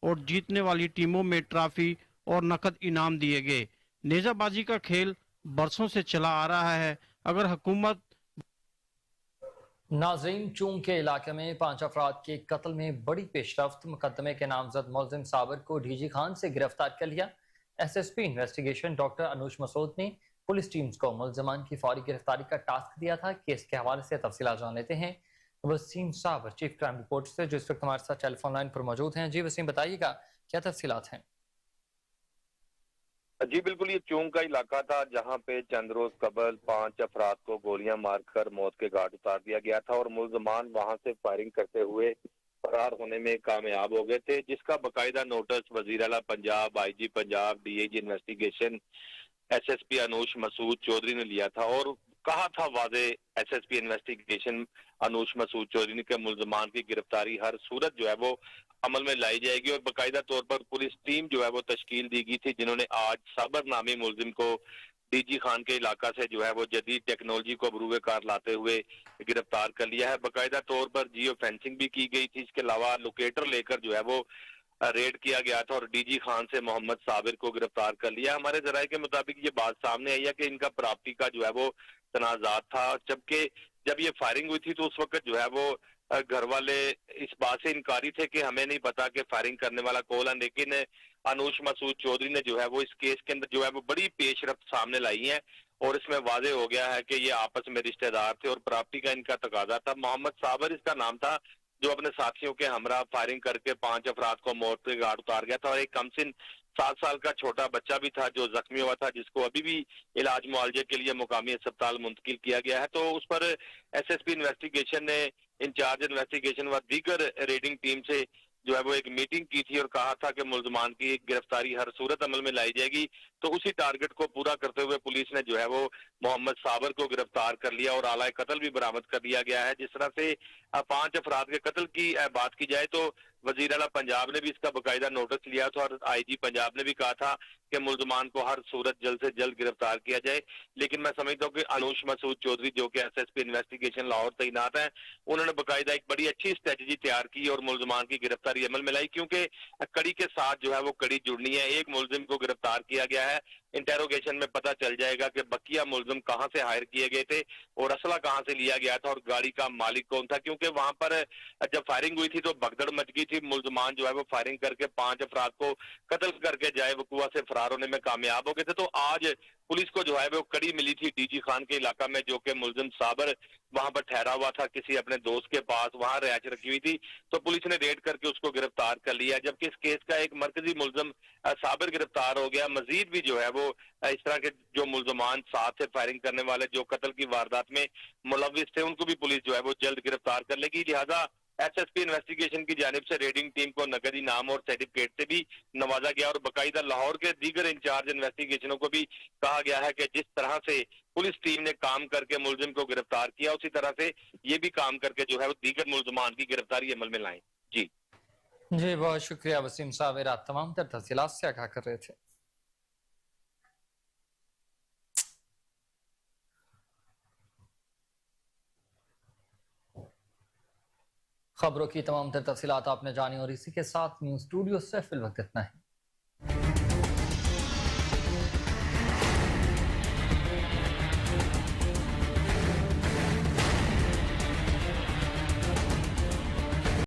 और जीतने वाली टीमों में ट्रॉफी और नकद इनाम दिए गए। नेज़ाबाजी का खेल बरसों से चला आ रहा है। अगर हुकूमत नाज़रीन, चूंग के इलाके में 5 अफराद के कत्ल में बड़ी पेशरफ्त, मुकदमे के नामजद मुलजिम साबिर को DG खान से गिरफ्तार कर लिया। SSP इन्वेस्टिगेशन डॉक्टर अनुज मसूद ने पुलिस टीम्स को मुलजमान की फौरी गिरफ्तारी का टास्क दिया था। केस के हवाले से तफसीलात जान लेते हैं वसीम साबर, चीफ क्राइम रिपोर्टर से, जो इस वक्त हमारे साथ टेलीफोन लाइन पर मौजूद हैं। जी वसीम, बताइएगा क्या तफसीलात हैं? जी बिल्कुल, ये चूंग का इलाका था जहां पे चंद रोज कबल 5 अफराद को गोलियां मारकर मौत के घाट उतार दिया गया था और मुलजमान वहां से फायरिंग करते हुए फरार होने में कामयाब हो गए थे, जिसका बाकायदा नोटिस वजीर आला Punjab, IG Punjab, DIG investigation SSP अनुज मसूद चौधरी ने लिया था और कहा था वाजे SSP इन्वेस्टिगेशन अनुज मसूद चौधरी ने कि मुलजमान की गिरफ्तारी हर सूरत जो है वो अमल में लाई जाएगी और बाकायदा तौर पर पुलिस टीम जो है वो तश्कील दी गई थी, जिन्होंने आज साबर नामी मुलजिम को DG खान के इलाका से जो है वो जदीद टेक्नोलॉजी को बरूए कार लाते हुए गिरफ्तार कर लिया है। बाकायदा तौर पर जियो फेंसिंग भी की गई थी। इसके अलावा लोकेटर लेकर जो है वो रेड किया गया था और DG खान से मोहम्मद साबिर को गिरफ्तार कर लिया। हमारे जराये के मुताबिक ये बात सामने आई है कि इनका प्रॉपर्टी का जो है वो तनाजात था, जबकि जब ये फायरिंग हुई थी तो उस वक्त जो है वो घर वाले इस बात से इनकारी थे कि हमें नहीं पता कि फायरिंग करने वाला कौन है, लेकिन अनुष मसूद चौधरी ने जो है वो इस केस के अंदर जो है वो बड़ी पेशरफ्त सामने लाई है और इसमें वाजे हो गया है कि ये आपस में रिश्तेदार थे और प्रॉपर्टी का इनका तकाजा था। मोहम्मद साबर इसका नाम था, जो अपने साथियों के हमरा फायरिंग करके 5 अफराद को मौत के घाट उतार गया था और एक कमसिन 7 साल का छोटा बच्चा भी था जो जख्मी हुआ था, जिसको अभी भी इलाज मुआवजे के लिए मुकामी अस्पताल मुंतकिल किया गया है। तो उस पर एसएसपी इन्वेस्टिगेशन ने इंचार्ज इन्वेस्टिगेशन व दीगर रेडिंग टीम से जो है वो एक मीटिंग की थी और कहा था कि मुल्जमान की गिरफ्तारी हर सूरत अमल में लाई जाएगी। तो उसी टारगेट को पूरा करते हुए पुलिस ने जो है वो मोहम्मद साबर को गिरफ्तार कर लिया और आला कत्ल भी बरामद कर लिया गया है। जिस तरह से 5 अफराद के कत्ल की बात की जाए तो वजीर आला पंजाब ने भी इसका बाकायदा नोटिस लिया था और आईजी पंजाब ने भी कहा था कि मुल्जमान को हर सूरत जल्द से जल्द गिरफ्तार किया जाए। लेकिन मैं समझता हूँ कि अनुष मसूद चौधरी जो कि एसएसपी इन्वेस्टिगेशन लाहौर तैनात हैं, उन्होंने बाकायदा एक बड़ी अच्छी स्ट्रेटजी तैयार की और मुल्जमान की गिरफ्तारी अमल में लाई, क्योंकि कड़ी के साथ जो है वो कड़ी जुड़नी है। एक मुलजिम को गिरफ्तार किया गया है, इंटेरोगेशन में पता चल जाएगा कि बकिया मुलजिम कहां से हायर किए गए थे और असला कहां से लिया गया था और गाड़ी का मालिक कौन था, क्योंकि वहां पर जब फायरिंग हुई थी तो भगदड़ मच गई थी। मुलजमान जो है वो फायरिंग करके 5 अफराद को कत्ल करके जाए वकुआ से फरार होने में कामयाब हो गए थे। तो आज पुलिस को जो है वो कड़ी मिली थी डीजी खान के इलाका में, जो कि मुलजिम साबर वहां पर ठहरा हुआ था किसी अपने दोस्त के पास, वहां रिहायश रखी हुई थी। तो पुलिस ने रेड करके उसको गिरफ्तार कर लिया, जबकि इस केस का एक मरकजी मुलजिम साबिर गिरफ्तार हो गया। मजीद भी जो है वो इस तरह के जो मुलजमान साथ थे फायरिंग करने वाले जो कत्ल की वारदात में मुलविस थे, उनको भी पुलिस जो है वो जल्द गिरफ्तार कर लेगी। लिहाजा एसएसपी इन्वेस्टिगेशन की जानिब से रेडिंग टीम को नकद इनाम और सर्टिफिकेट से भी नवाजा गया और बाकायदा लाहौर के दीगर इंचार्ज इन्वेस्टिगेशनों को भी कहा गया है कि जिस तरह से पुलिस टीम ने काम करके मुलजिम को गिरफ्तार किया, उसी तरह से ये भी काम करके जो है वो दीगर मुलजमान की गिरफ्तारी अमल में लाएं। जी बहुत शुक्रिया वसीम सावेर, आप तमाम तर तफसीलात से आगाह कर रहे थे। खबरों की तमाम तर तफसीलात आपने जानी और इसी के साथ न्यूज़ स्टूडियो से फिल वक्त इतना है।